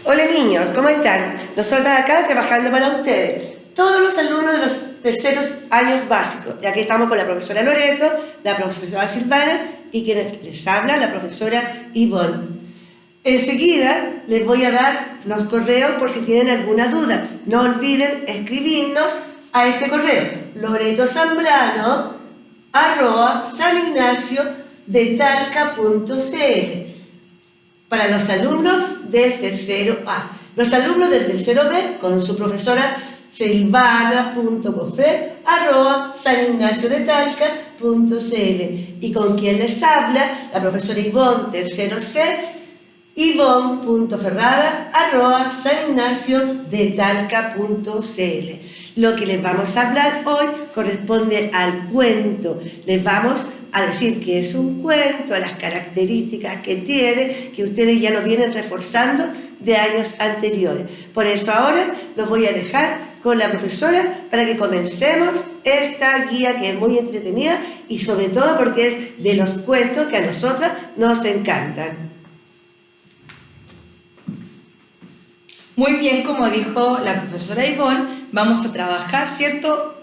Hola niños, ¿cómo están? Nosotros acá trabajando para ustedes, todos los alumnos de los terceros años básicos. Y aquí estamos con la profesora Loreto, la profesora Silvana y quien les habla, la profesora Ivonne. Enseguida les voy a dar los correos por si tienen alguna duda. No olviden escribirnos a este correo, loretoszambrano@sanignaciodetalca.cl. Para los alumnos del tercero A. Los alumnos del tercero B con su profesora silvana.cofre@sanignaciodetalca.cl. Y con quien les habla, la profesora Ivonne, tercero C, ivonne.ferrada@sanignaciodetalca.cl. Lo que les vamos a hablar hoy corresponde al cuento. Les vamos a decir que es un cuento, las características que tiene, que ustedes ya lo vienen reforzando de años anteriores. Por eso ahora los voy a dejar con la profesora para que comencemos esta guía que es muy entretenida y sobre todo porque es de los cuentos que a nosotras nos encantan. Muy bien, como dijo la profesora Ivonne, vamos a trabajar, ¿cierto?,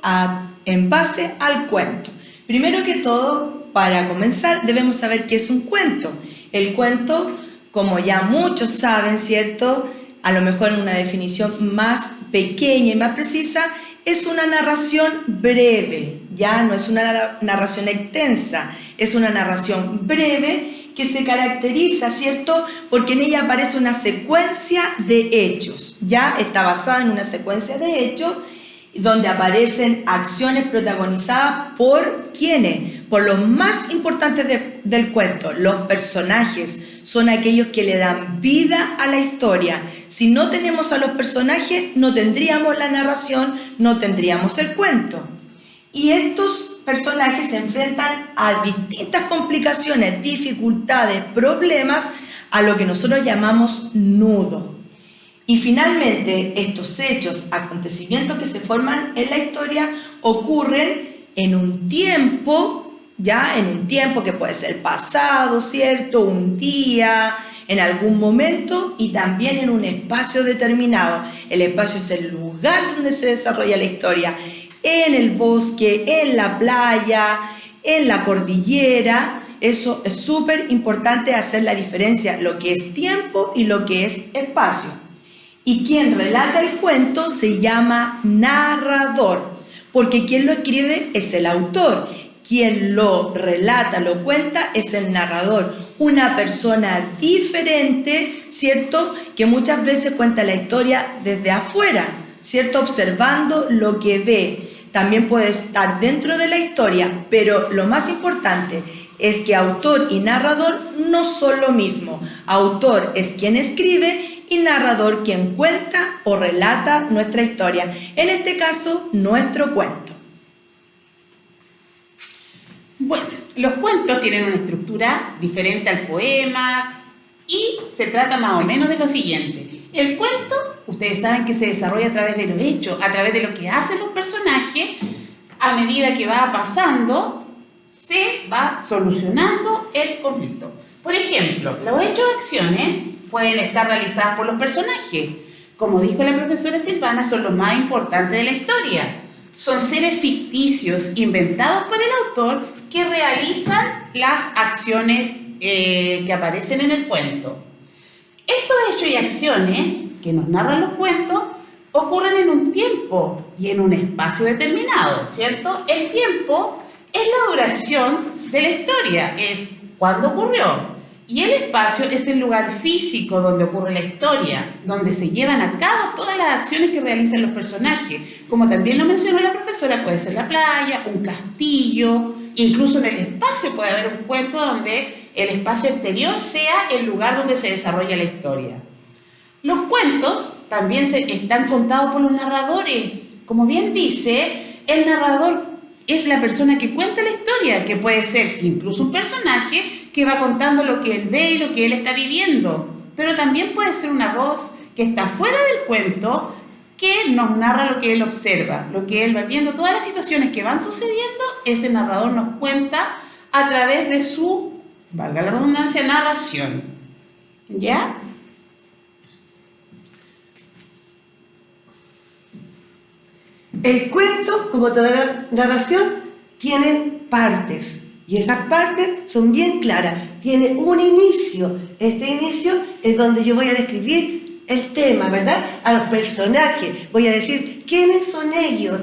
en base al cuento. Primero que todo, para comenzar, debemos saber qué es un cuento. El cuento, como ya muchos saben, ¿cierto?, a lo mejor en una definición más pequeña y más precisa, es una narración breve, ya no es una narración extensa, es una narración breve que se caracteriza, ¿cierto?, porque en ella aparece una secuencia de hechos, ya está basada en una secuencia de hechos donde aparecen acciones protagonizadas por ¿quiénes? Por los más importantes del cuento, los personajes, son aquellos que le dan vida a la historia. Si no tenemos a los personajes, no tendríamos la narración, no tendríamos el cuento. Y estos personajes se enfrentan a distintas complicaciones, dificultades, problemas, a lo que nosotros llamamos nudo. Y finalmente, estos hechos, acontecimientos que se forman en la historia, ocurren en un tiempo, ya en un tiempo que puede ser pasado, ¿cierto?, un día, en algún momento y también en un espacio determinado. El espacio es el lugar donde se desarrolla la historia, en el bosque, en la playa, en la cordillera. Eso es súper importante hacer la diferencia, lo que es tiempo y lo que es espacio. Y quien relata el cuento se llama narrador, porque quien lo escribe es el autor, quien lo relata, lo cuenta, es el narrador, una persona diferente, ¿cierto?, que muchas veces cuenta la historia desde afuera, ¿cierto?, observando lo que ve. También puede estar dentro de la historia, pero lo más importante es que autor y narrador no son lo mismo. Autor es quien escribe y narrador quien cuenta o relata nuestra historia, en este caso, nuestro cuento. Bueno, los cuentos tienen una estructura diferente al poema y se trata más o menos de lo siguiente. El cuento, ustedes saben que se desarrolla a través de los hechos, a través de lo que hacen los personajes. A medida que va pasando, se va solucionando el conflicto. Por ejemplo, los hechos o acciones pueden estar realizadas por los personajes. Como dijo la profesora Silvana, son los más importantes de la historia. Son seres ficticios inventados por el autor que realizan las acciones que aparecen en el cuento. Estos hechos y acciones que nos narran los cuentos ocurren en un tiempo y en un espacio determinado, ¿cierto? El tiempo es la duración de la historia, es cuándo ocurrió. Y el espacio es el lugar físico donde ocurre la historia, donde se llevan a cabo todas las acciones que realizan los personajes. Como también lo mencionó la profesora, puede ser la playa, un castillo, incluso en el espacio puede haber un cuento donde el espacio exterior sea el lugar donde se desarrolla la historia. Los cuentos también están contados por los narradores. Como bien dice, el narrador es la persona que cuenta la historia, que puede ser incluso un personaje que va contando lo que él ve y lo que él está viviendo, pero también puede ser una voz que está fuera del cuento que nos narra lo que él observa, lo que él va viendo, todas las situaciones que van sucediendo, ese narrador nos cuenta a través de su, valga la redundancia, narración. ¿Ya? El cuento, como toda narración, tiene partes. Y esas partes son bien claras. Tiene un inicio. Este inicio es donde yo voy a describir el tema, ¿verdad? A los personajes. Voy a decir quiénes son ellos.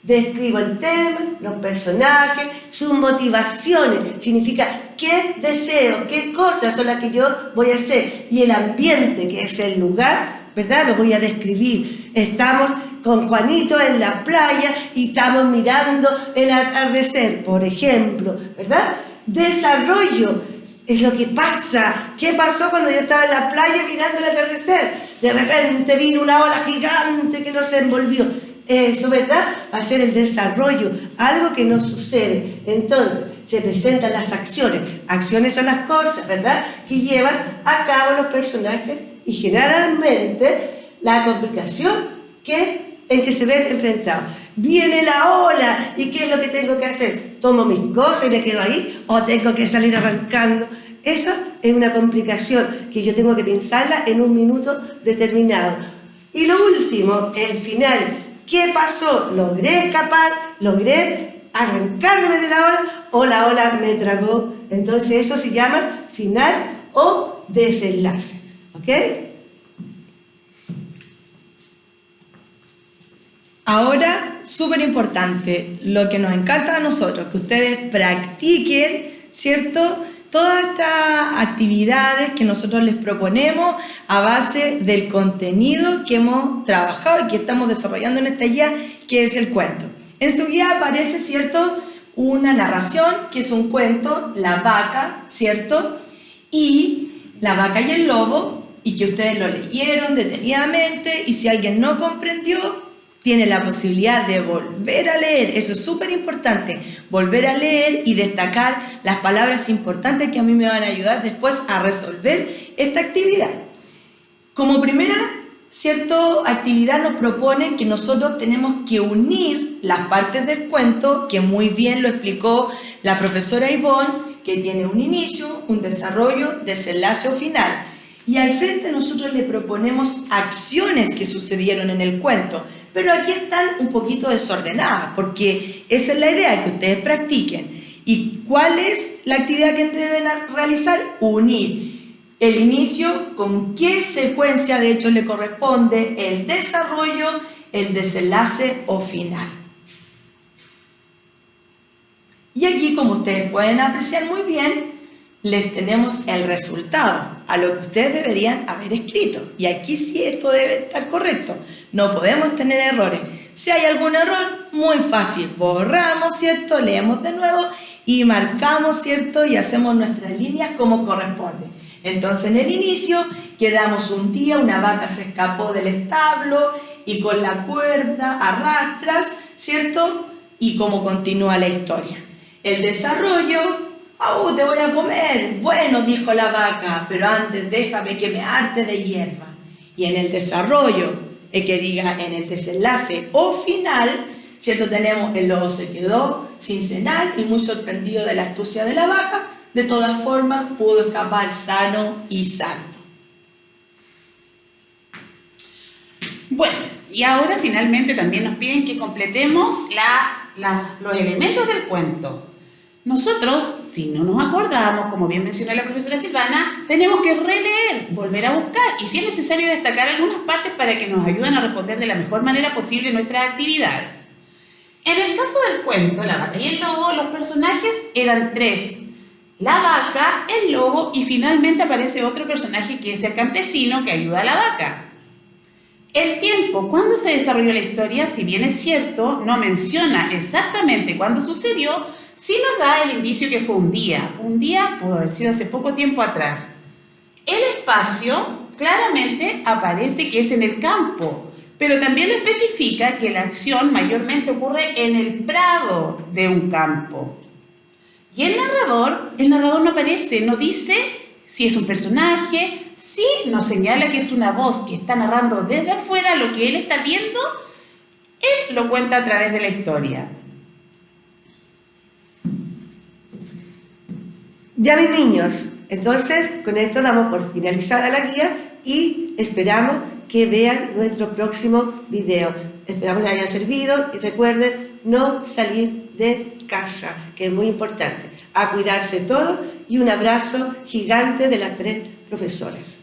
Describo el tema, los personajes, sus motivaciones. Significa qué deseo, qué cosas son las que yo voy a hacer. Y el ambiente, que es el lugar, ¿verdad? Lo voy a describir. Estamos con Juanito en la playa y estamos mirando el atardecer, por ejemplo, ¿verdad? Desarrollo es lo que pasa. ¿Qué pasó cuando yo estaba en la playa mirando el atardecer? De repente vino una ola gigante que nos envolvió. Eso, ¿verdad? Va a ser el desarrollo, algo que no sucede. Entonces, se presentan las acciones. Acciones son las cosas, ¿verdad?, que llevan a cabo los personajes y generalmente la complicación en que se ven enfrentados. Viene la ola, ¿y qué es lo que tengo que hacer? ¿Tomo mis cosas y me quedo ahí? ¿O tengo que salir arrancando? Eso es una complicación que yo tengo que pensarla en un minuto determinado. Y lo último, el final. ¿Qué pasó? ¿Logré escapar? ¿Logré arrancarme de la ola? ¿O la ola me tragó? Entonces eso se llama final o desenlace. ¿Ok? Ahora, súper importante, lo que nos encanta a nosotros, que ustedes practiquen, ¿cierto?, todas estas actividades que nosotros les proponemos a base del contenido que hemos trabajado y que estamos desarrollando en esta guía, que es el cuento. En su guía aparece, ¿cierto?, una narración, que es un cuento, La vaca, ¿cierto?, y La vaca y el lobo, y que ustedes lo leyeron detenidamente, y si alguien no comprendió, tiene la posibilidad de volver a leer. Eso es súper importante, volver a leer y destacar las palabras importantes que a mí me van a ayudar después a resolver esta actividad. Como primera, actividad nos propone que nosotros tenemos que unir las partes del cuento, que muy bien lo explicó la profesora Ivonne, que tiene un inicio, un desarrollo, desenlace o final. Y al frente nosotros le proponemos acciones que sucedieron en el cuento, pero aquí están un poquito desordenadas, porque esa es la idea, que ustedes practiquen. ¿Y cuál es la actividad que deben realizar? Unir el inicio con qué secuencia de hecho le corresponde, el desarrollo, el desenlace o final. Y aquí, como ustedes pueden apreciar muy bien, les tenemos el resultado a lo que ustedes deberían haber escrito. Y aquí sí esto debe estar correcto. No podemos tener errores. Si hay algún error, muy fácil. Borramos, ¿cierto? Leemos de nuevo y marcamos, ¿cierto? Y hacemos nuestras líneas como corresponde. Entonces, en el inicio, quedamos un día, una vaca se escapó del establo y con la cuerda arrastras, ¿cierto? Y cómo continúa la historia. El desarrollo: ¡au, te voy a comer! Bueno, dijo la vaca, pero antes déjame que me harte de hierba. Y en el desarrollo, que diga en el desenlace o final, ¿cierto? Tenemos: el lobo se quedó sin cenar y muy sorprendido de la astucia de la vaca, de todas formas pudo escapar sano y salvo. Bueno, y ahora finalmente también nos piden que completemos los elementos del cuento. Nosotros, si no nos acordamos, como bien mencionó la profesora Silvana, tenemos que releer, volver a buscar y si es necesario destacar algunas partes para que nos ayuden a responder de la mejor manera posible nuestras actividades. En el caso del cuento, La vaca y el lobo, los personajes eran 3. La vaca, el lobo y finalmente aparece otro personaje que es el campesino que ayuda a la vaca. El tiempo, cuando se desarrolló la historia, si bien es cierto, no menciona exactamente cuándo sucedió, sí nos da el indicio que fue un día. Un día pudo haber sido hace poco tiempo atrás. El espacio claramente aparece que es en el campo, pero también lo especifica que la acción mayormente ocurre en el prado de un campo. Y el narrador no aparece, no dice si es un personaje, sí nos señala que es una voz que está narrando desde afuera lo que él está viendo, él lo cuenta a través de la historia. Ya mis niños, entonces con esto damos por finalizada la guía y esperamos que vean nuestro próximo video. Esperamos les haya servido y recuerden no salir de casa, que es muy importante. A cuidarse todos y un abrazo gigante de las 3 profesoras.